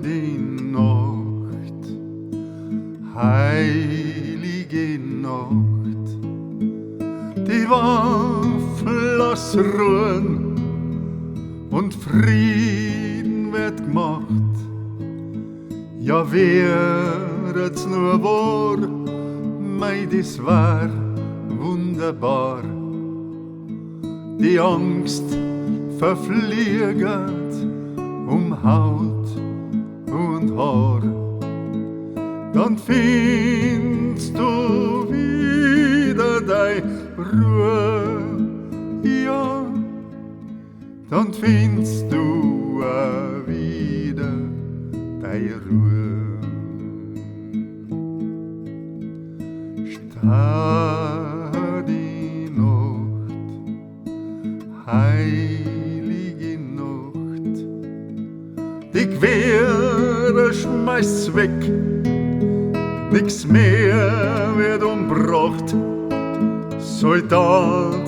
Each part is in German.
Die Nacht, heilige Nacht, die Waffen lass ruhen und Frieden wird gemacht. Ja, wär's nur wahr, mei, das wär wunderbar. Die Angst verflieget Haut und Haar, dann findest du wieder dein Ruhe, ja, dann findest du wieder dein Ruhe. Steh die Nacht, heilige Nacht, die Gewehre schmeißt's weg, nix mehr wird umbracht. Soldat,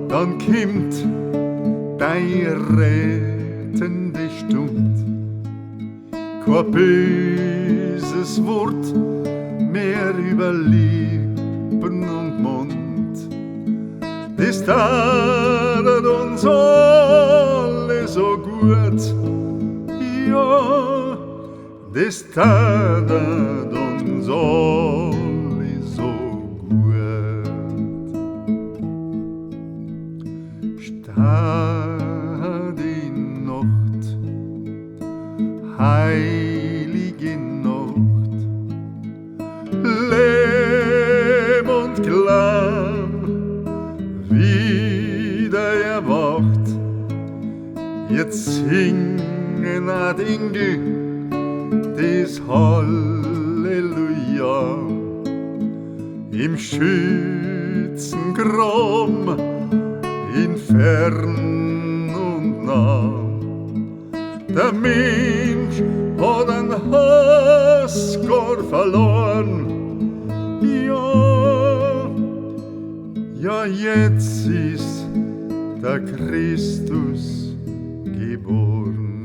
dann kommt dein rettende Stund. Kein böses Wort mehr über Lippen und Mund. Das tat uns alle so gut. Ja, das tat uns alle so gut. Steh die Nacht, heilige Nacht, leb und klamm, wieder erwacht, jetzt singen ad Engel das Halleluja im Schützengraben, in fern und nah. Der Mensch hat einen Hassgor verloren, ja, jetzt ist der Christus geboren.